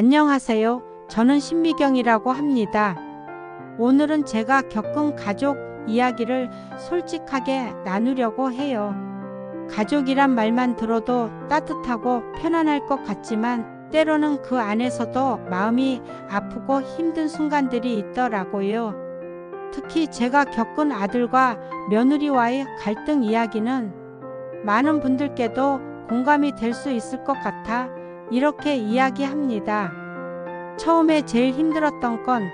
안녕하세요. 저는 신미경이라고 합니다. 오늘은 제가 겪은 가족 이야기를 솔직하게 나누려고 해요. 가족이란 말만 들어도 따뜻하고 편안할 것 같지만 때로는 그 안에서도 마음이 아프고 힘든 순간들이 있더라고요. 특히 제가 겪은 아들과 며느리와의 갈등 이야기는 많은 분들께도 공감이 될 수 있을 것 같아 이렇게 이야기합니다. 처음에 제일 힘들었던 건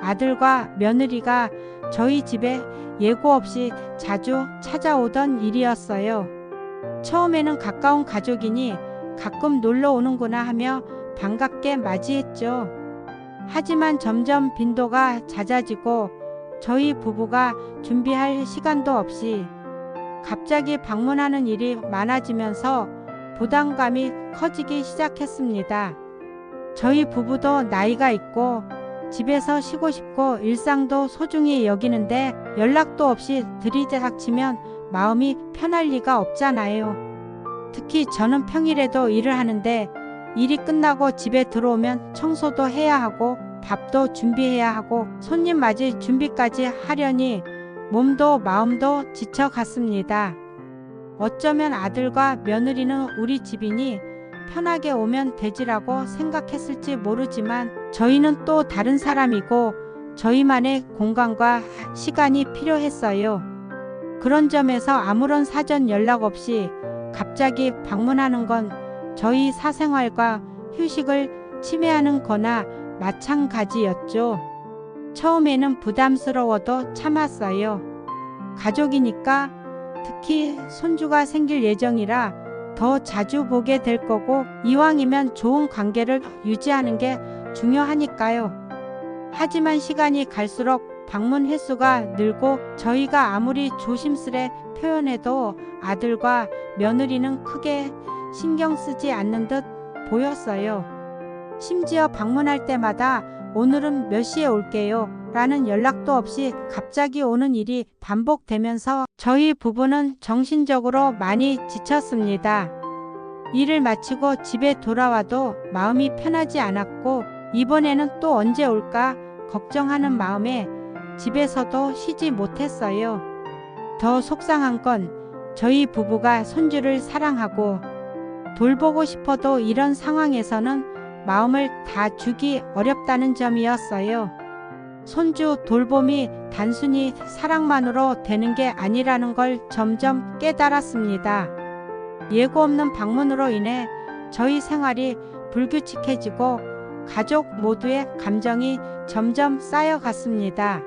아들과 며느리가 저희 집에 예고 없이 자주 찾아오던 일이었어요. 처음에는 가까운 가족이니 가끔 놀러 오는구나 하며 반갑게 맞이했죠. 하지만 점점 빈도가 잦아지고 저희 부부가 준비할 시간도 없이 갑자기 방문하는 일이 많아지면서 부담감이 커지기 시작했습니다. 저희 부부도 나이가 있고 집에서 쉬고 싶고 일상도 소중히 여기는데 연락도 없이 들이닥치면 마음이 편할 리가 없잖아요. 특히 저는 평일에도 일을 하는데 일이 끝나고 집에 들어오면 청소도 해야 하고 밥도 준비해야 하고 손님 맞을 준비까지 하려니 몸도 마음도 지쳐갔습니다. 어쩌면 아들과 며느리는 우리 집이니 편하게 오면 되지라고 생각했을지 모르지만 저희는 또 다른 사람이고 저희만의 공간과 시간이 필요했어요. 그런 점에서 아무런 사전 연락 없이 갑자기 방문하는 건 저희 사생활과 휴식을 침해하는 거나 마찬가지였죠. 처음에는 부담스러워도 참았어요. 가족이니까 특히 손주가 생길 예정이라 더 자주 보게 될 거고 이왕이면 좋은 관계를 유지하는 게 중요하니까요. 하지만 시간이 갈수록 방문 횟수가 늘고 저희가 아무리 조심스레 표현해도 아들과 며느리는 크게 신경 쓰지 않는 듯 보였어요. 심지어 방문할 때마다 오늘은 몇 시에 올게요 라는 연락도 없이 갑자기 오는 일이 반복되면서 저희 부부는 정신적으로 많이 지쳤습니다. 일을 마치고 집에 돌아와도 마음이 편하지 않았고 이번에는 또 언제 올까 걱정하는 마음에 집에서도 쉬지 못했어요. 더 속상한 건 저희 부부가 손주를 사랑하고 돌보고 싶어도 이런 상황에서는 마음을 다 주기 어렵다는 점이었어요. 손주 돌봄이 단순히 사랑만으로 되는 게 아니라는 걸 점점 깨달았습니다. 예고 없는 방문으로 인해 저희 생활이 불규칙해지고 가족 모두의 감정이 점점 쌓여갔습니다.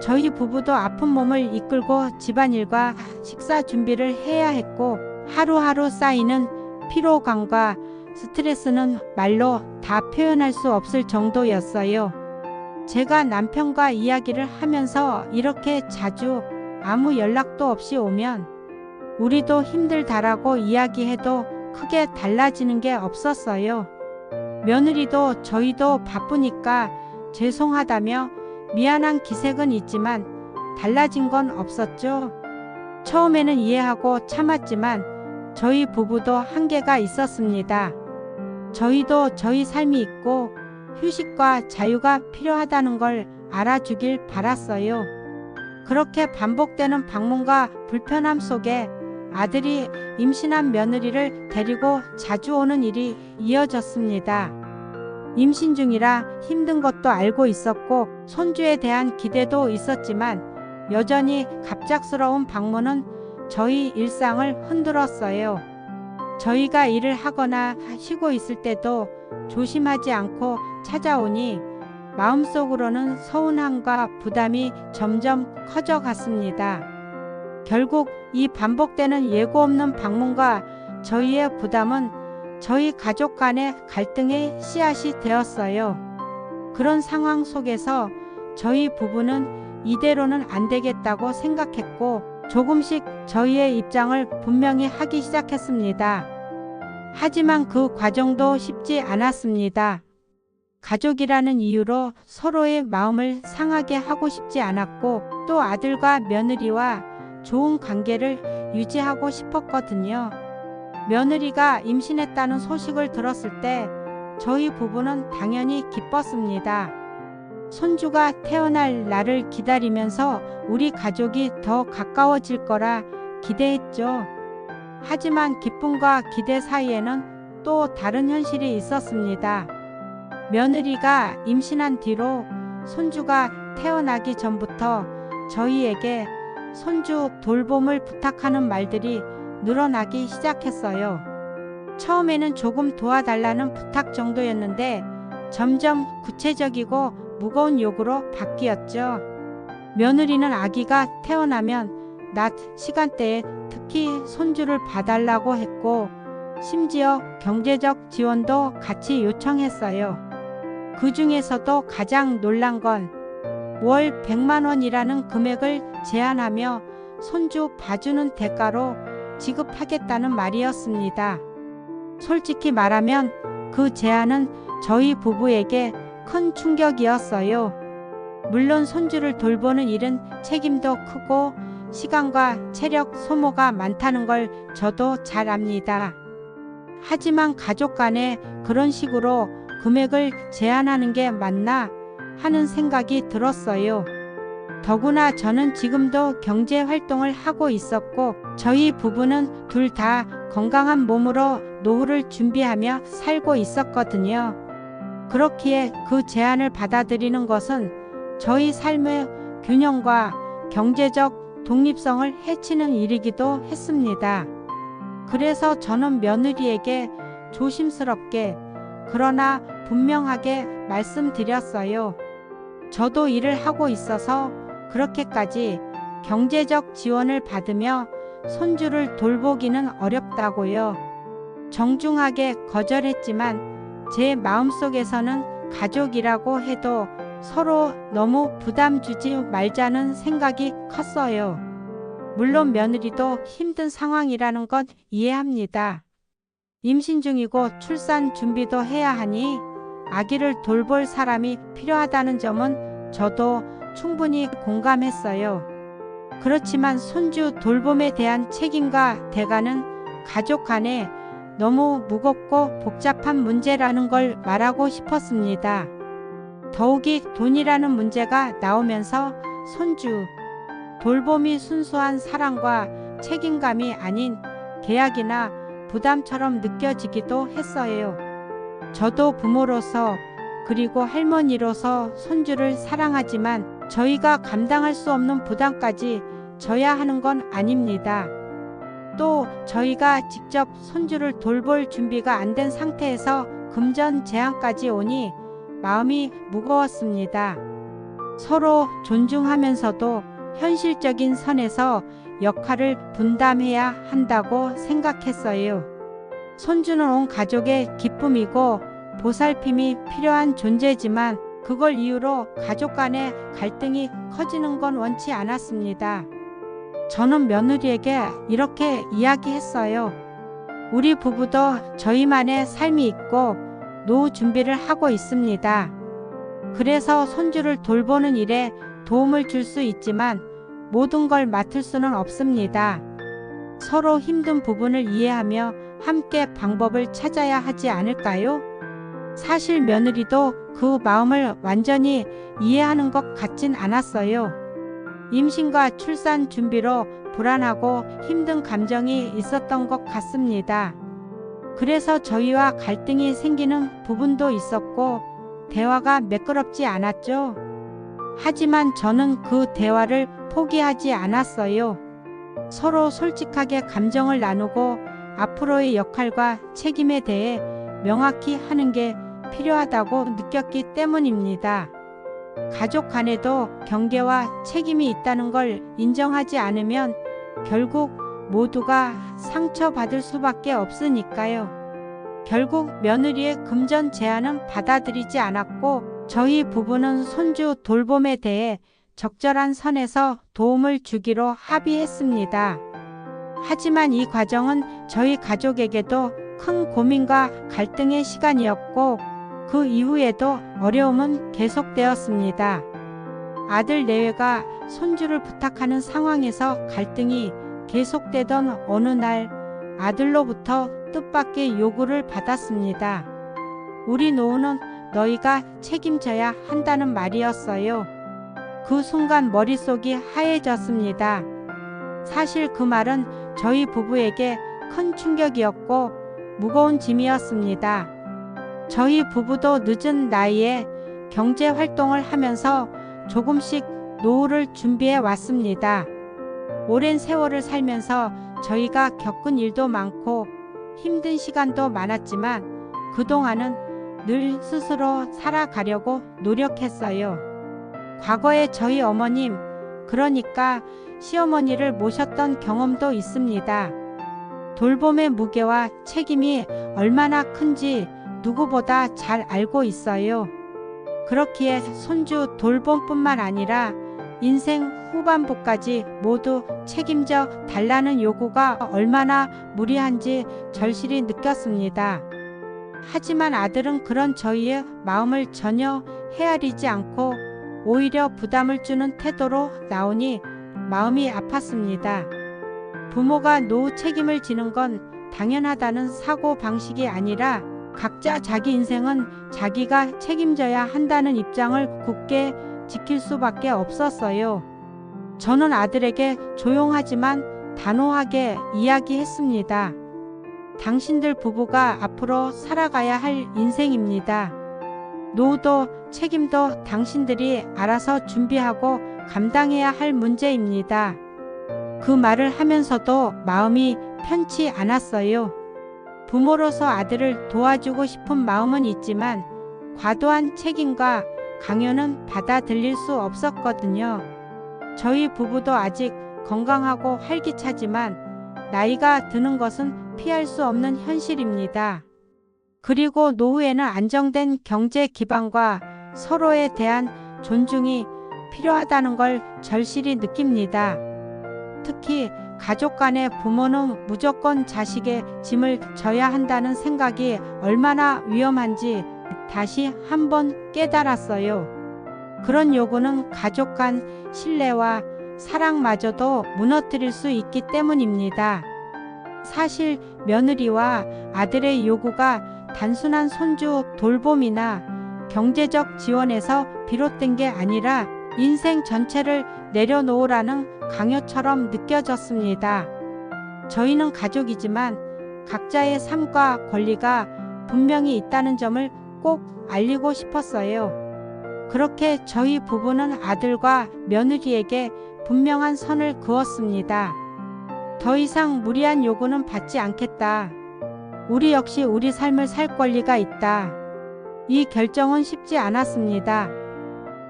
저희 부부도 아픈 몸을 이끌고 집안일과 식사 준비를 해야 했고 하루하루 쌓이는 피로감과 스트레스는 말로 다 표현할 수 없을 정도였어요. 제가 남편과 이야기를 하면서 이렇게 자주 아무 연락도 없이 오면 우리도 힘들다라고 이야기해도 크게 달라지는 게 없었어요. 며느리도 저희도 바쁘니까 죄송하다며 미안한 기색은 있지만 달라진 건 없었죠. 처음에는 이해하고 참았지만 저희 부부도 한계가 있었습니다. 저희도 저희 삶이 있고 휴식과 자유가 필요하다는 걸 알아주길 바랐어요. 그렇게 반복되는 방문과 불편함 속에 아들이 임신한 며느리를 데리고 자주 오는 일이 이어졌습니다. 임신 중이라 힘든 것도 알고 있었고 손주에 대한 기대도 있었지만 여전히 갑작스러운 방문은 저희 일상을 흔들었어요. 저희가 일을 하거나 쉬고 있을 때도 조심하지 않고 찾아오니 마음속으로는 서운함과 부담이 점점 커져갔습니다. 결국 이 반복되는 예고 없는 방문과 저희의 부담은 저희 가족 간의 갈등의 씨앗이 되었어요. 그런 상황 속에서 저희 부부는 이대로는 안 되겠다고 생각했고 조금씩 저희의 입장을 분명히 하기 시작했습니다. 하지만 그 과정도 쉽지 않았습니다. 가족이라는 이유로 서로의 마음을 상하게 하고 싶지 않았고 또 아들과 며느리와 좋은 관계를 유지하고 싶었거든요. 며느리가 임신했다는 소식을 들었을 때 저희 부부는 당연히 기뻤습니다. 손주가 태어날 날을 기다리면서 우리 가족이 더 가까워질 거라 기대했죠. 하지만 기쁨과 기대 사이에는 또 다른 현실이 있었습니다. 며느리가 임신한 뒤로 손주가 태어나기 전부터 저희에게 손주 돌봄을 부탁하는 말들이 늘어나기 시작했어요. 처음에는 조금 도와달라는 부탁 정도였는데 점점 구체적이고 무거운 요구로 바뀌었죠. 며느리는 아기가 태어나면 낮 시간대에 특히 손주를 봐달라고 했고 심지어 경제적 지원도 같이 요청했어요. 그 중에서도 가장 놀란 건 월 100만 원이라는 금액을 제안하며 손주 봐주는 대가로 지급하겠다는 말이었습니다. 솔직히 말하면 그 제안은 저희 부부에게 큰 충격이었어요. 물론 손주를 돌보는 일은 책임도 크고 시간과 체력 소모가 많다는 걸 저도 잘 압니다. 하지만 가족 간에 그런 식으로 금액을 제한하는 게 맞나 하는 생각이 들었어요. 더구나 저는 지금도 경제 활동을 하고 있었고 저희 부부는 둘 다 건강한 몸으로 노후를 준비하며 살고 있었거든요. 그렇기에 그 제안을 받아들이는 것은 저희 삶의 균형과 경제적 독립성을 해치는 일이기도 했습니다. 그래서 저는 며느리에게 조심스럽게 그러나 분명하게 말씀드렸어요. 저도 일을 하고 있어서 그렇게까지 경제적 지원을 받으며 손주를 돌보기는 어렵다고요. 정중하게 거절했지만 제 마음속에서는 가족이라고 해도 서로 너무 부담 주지 말자는 생각이 컸어요. 물론 며느리도 힘든 상황이라는 것 이해합니다. 임신 중이고 출산 준비도 해야 하니 아기를 돌볼 사람이 필요하다는 점은 저도 충분히 공감했어요. 그렇지만 손주 돌봄에 대한 책임과 대가는 가족 간에 너무 무겁고 복잡한 문제라는 걸 말하고 싶었습니다. 더욱이 돈이라는 문제가 나오면서 손주 돌봄이 순수한 사랑과 책임감이 아닌 계약이나 부담처럼 느껴지기도 했어요. 저도 부모로서 그리고 할머니로서 손주를 사랑하지만 저희가 감당할 수 없는 부담까지 져야 하는 건 아닙니다. 또 저희가 직접 손주를 돌볼 준비가 안 된 상태에서 금전 제한까지 오니 마음이 무거웠습니다. 서로 존중하면서도 현실적인 선에서 역할을 분담해야 한다고 생각했어요. 손주는 온 가족의 기쁨이고 보살핌이 필요한 존재지만 그걸 이유로 가족 간의 갈등이 커지는 건 원치 않았습니다. 저는 며느리에게 이렇게 이야기했어요. 우리 부부도 저희만의 삶이 있고 노후 준비를 하고 있습니다. 그래서 손주를 돌보는 일에 도움을 줄 수 있지만 모든 걸 맡을 수는 없습니다. 서로 힘든 부분을 이해하며 함께 방법을 찾아야 하지 않을까요? 사실 며느리도 그 마음을 완전히 이해하는 것 같진 않았어요. 임신과 출산 준비로 불안하고 힘든 감정이 있었던 것 같습니다. 그래서 저희와 갈등이 생기는 부분도 있었고 대화가 매끄럽지 않았죠. 하지만 저는 그 대화를 포기하지 않았어요. 서로 솔직하게 감정을 나누고 앞으로의 역할과 책임에 대해 명확히 하는 게 필요하다고 느꼈기 때문입니다. 가족 간에도 경계와 책임이 있다는 걸 인정하지 않으면 결국 모두가 상처받을 수밖에 없으니까요. 결국 며느리의 금전 제안은 받아들이지 않았고 저희 부부는 손주 돌봄에 대해 적절한 선에서 도움을 주기로 합의했습니다. 하지만 이 과정은 저희 가족에게도 큰 고민과 갈등의 시간이었고 그 이후에도 어려움은 계속되었습니다. 아들 내외가 손주를 부탁하는 상황에서 갈등이 계속되던 어느 날 아들로부터 뜻밖의 요구를 받았습니다. 우리 노후는 너희가 책임져야 한다는 말이었어요. 그 순간 머릿속이 하얘졌습니다. 사실 그 말은 저희 부부에게 큰 충격이었고 무거운 짐이었습니다. 저희 부부도 늦은 나이에 경제 활동을 하면서 조금씩 노후를 준비해 왔습니다. 오랜 세월을 살면서 저희가 겪은 일도 많고 힘든 시간도 많았지만 그동안은 늘 스스로 살아가려고 노력했어요. 과거에 저희 어머님, 그러니까 시어머니를 모셨던 경험도 있습니다. 돌봄의 무게와 책임이 얼마나 큰지 누구보다 잘 알고 있어요. 그렇기에 손주 돌봄뿐만 아니라 인생 후반부까지 모두 책임져 달라는 요구가 얼마나 무리한지 절실히 느꼈습니다. 하지만 아들은 그런 저희의 마음을 전혀 헤아리지 않고 오히려 부담을 주는 태도로 나오니 마음이 아팠습니다. 부모가 노후 책임을 지는 건 당연하다는 사고 방식이 아니라 각자 자기 인생은 자기가 책임져야 한다는 입장을 굳게 지킬 수밖에 없었어요. 저는 아들에게 조용하지만 단호하게 이야기했습니다. 당신들 부부가 앞으로 살아가야 할 인생입니다. 노후도 책임도 당신들이 알아서 준비하고 감당해야 할 문제입니다. 그 말을 하면서도 마음이 편치 않았어요. 부모로서 아들을 도와주고 싶은 마음은 있지만 과도한 책임과 강요는 받아들일 수 없었거든요. 저희 부부도 아직 건강하고 활기차지만 나이가 드는 것은 피할 수 없는 현실입니다. 그리고 노후에는 안정된 경제 기반과 서로에 대한 존중이 필요하다는 걸 절실히 느낍니다. 특히 가족 간의 부모는 무조건 자식의 짐을 져야 한다는 생각이 얼마나 위험한지 다시 한번 깨달았어요. 그런 요구는 가족 간 신뢰와 사랑마저도 무너뜨릴 수 있기 때문입니다. 사실 며느리와 아들의 요구가 단순한 손주 돌봄이나 경제적 지원에서 비롯된 게 아니라 인생 전체를 내려놓으라는 강요처럼 느껴졌습니다. 저희는 가족이지만 각자의 삶과 권리가 분명히 있다는 점을 꼭 알리고 싶었어요. 그렇게 저희 부부는 아들과 며느리에게 분명한 선을 그었습니다. 더 이상 무리한 요구는 받지 않겠다. 우리 역시 우리 삶을 살 권리가 있다. 이 결정은 쉽지 않았습니다.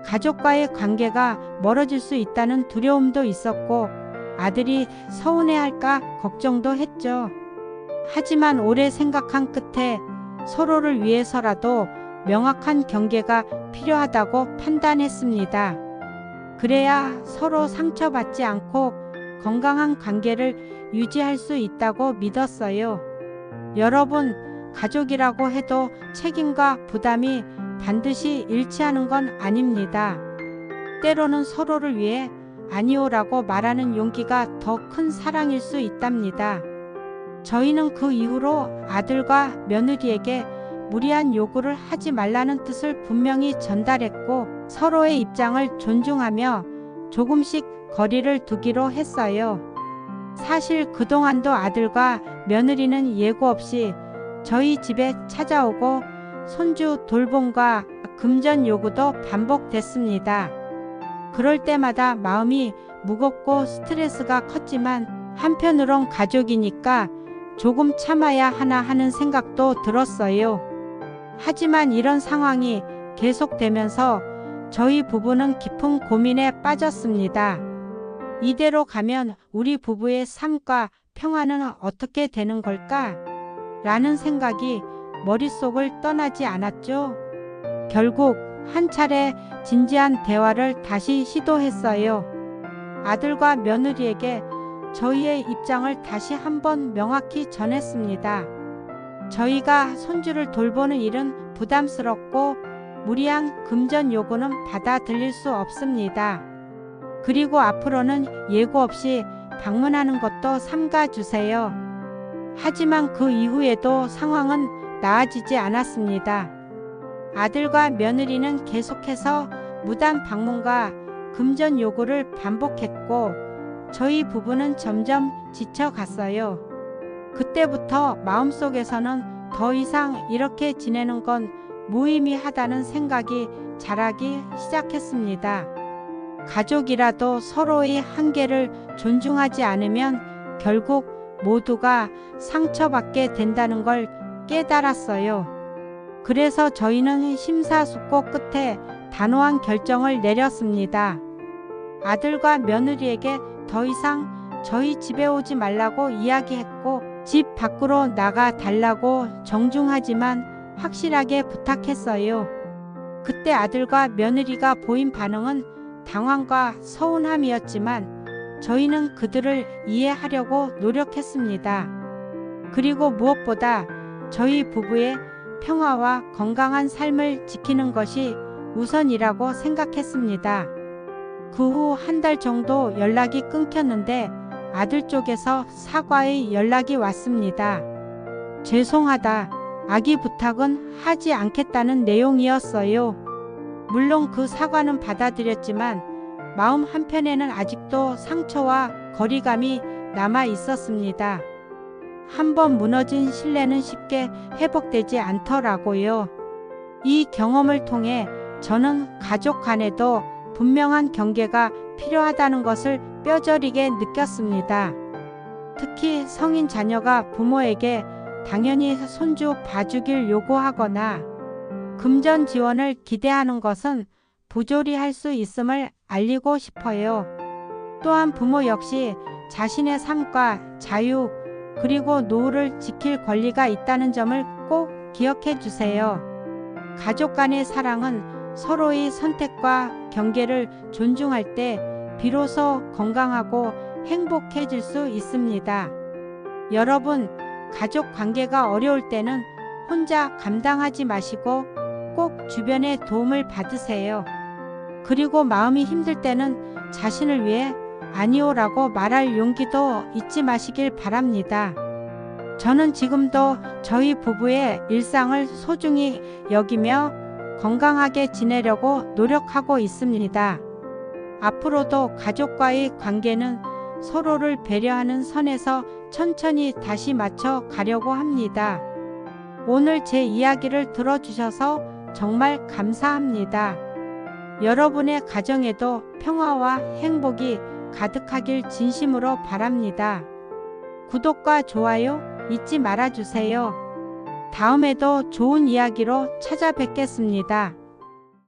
가족과의 관계가 멀어질 수 있다는 두려움도 있었고 아들이 서운해할까 걱정도 했죠. 하지만 오래 생각한 끝에 서로를 위해서라도 명확한 경계가 필요하다고 판단했습니다. 그래야 서로 상처받지 않고 건강한 관계를 유지할 수 있다고 믿었어요. 여러분, 가족이라고 해도 책임과 부담이 반드시 일치하는 건 아닙니다. 때로는 서로를 위해 아니오라고 말하는 용기가 더 큰 사랑일 수 있답니다. 저희는 그 이후로 아들과 며느리에게 무리한 요구를 하지 말라는 뜻을 분명히 전달했고 서로의 입장을 존중하며 조금씩 거리를 두기로 했어요. 사실 그동안도 아들과 며느리는 예고 없이 저희 집에 찾아오고 손주 돌봄과 금전 요구도 반복됐습니다. 그럴 때마다 마음이 무겁고 스트레스가 컸지만 한편으론 가족이니까 조금 참아야 하나 하는 생각도 들었어요. 하지만 이런 상황이 계속되면서 저희 부부는 깊은 고민에 빠졌습니다. 이대로 가면 우리 부부의 삶과 평화는 어떻게 되는 걸까? 라는 생각이 머릿속을 떠나지 않았죠. 결국 한 차례 진지한 대화를 다시 시도했어요. 아들과 며느리에게 저희의 입장을 다시 한번 명확히 전했습니다. 저희가 손주를 돌보는 일은 부담스럽고 무리한 금전 요구는 받아들일 수 없습니다. 그리고 앞으로는 예고 없이 방문하는 것도 삼가주세요. 하지만 그 이후에도 상황은 나아지지 않았습니다. 아들과 며느리는 계속해서 무단 방문과 금전 요구를 반복했고 저희 부부는 점점 지쳐갔어요. 그때부터 마음속에서는 더 이상 이렇게 지내는 건 무의미하다는 생각이 자라기 시작했습니다. 가족이라도 서로의 한계를 존중하지 않으면 결국 모두가 상처받게 된다는 걸 깨달았어요. 그래서 저희는 심사숙고 끝에 단호한 결정을 내렸습니다. 아들과 며느리에게 더 이상 저희 집에 오지 말라고 이야기했고 집 밖으로 나가 달라고 정중하지만 확실하게 부탁했어요. 그때 아들과 며느리가 보인 반응은 당황과 서운함이었지만 저희는 그들을 이해하려고 노력했습니다. 그리고 무엇보다 저희 부부의 평화와 건강한 삶을 지키는 것이 우선이라고 생각했습니다. 그 후 한 달 정도 연락이 끊겼는데 아들 쪽에서 사과의 연락이 왔습니다. 죄송하다. 아기 부탁은 하지 않겠다는 내용이었어요. 물론 그 사과는 받아들였지만 마음 한편에는 아직도 상처와 거리감이 남아 있었습니다. 한번 무너진 신뢰는 쉽게 회복되지 않더라고요. 이 경험을 통해 저는 가족 간에도 분명한 경계가 필요하다는 것을 뼈저리게 느꼈습니다. 특히 성인 자녀가 부모에게 당연히 손주 봐주길 요구하거나 금전 지원을 기대하는 것은 부조리 할 수 있음을 알리고 싶어요. 또한 부모 역시 자신의 삶과 자유 그리고 노후를 지킬 권리가 있다는 점을 꼭 기억해 주세요. 가족 간의 사랑은 서로의 선택과 경계를 존중할 때 비로소 건강하고 행복해질 수 있습니다. 여러분, 가족 관계가 어려울 때는 혼자 감당하지 마시고 꼭 주변의 도움을 받으세요. 그리고 마음이 힘들 때는 자신을 위해 아니오라고 말할 용기도 잊지 마시길 바랍니다. 저는 지금도 저희 부부의 일상을 소중히 여기며 건강하게 지내려고 노력하고 있습니다. 앞으로도 가족과의 관계는 서로를 배려하는 선에서 천천히 다시 맞춰 가려고 합니다. 오늘 제 이야기를 들어주셔서 정말 감사합니다. 여러분의 가정에도 평화와 행복이 가득하길 진심으로 바랍니다. 구독과 좋아요 잊지 말아주세요. 다음에도 좋은 이야기로 찾아뵙겠습니다.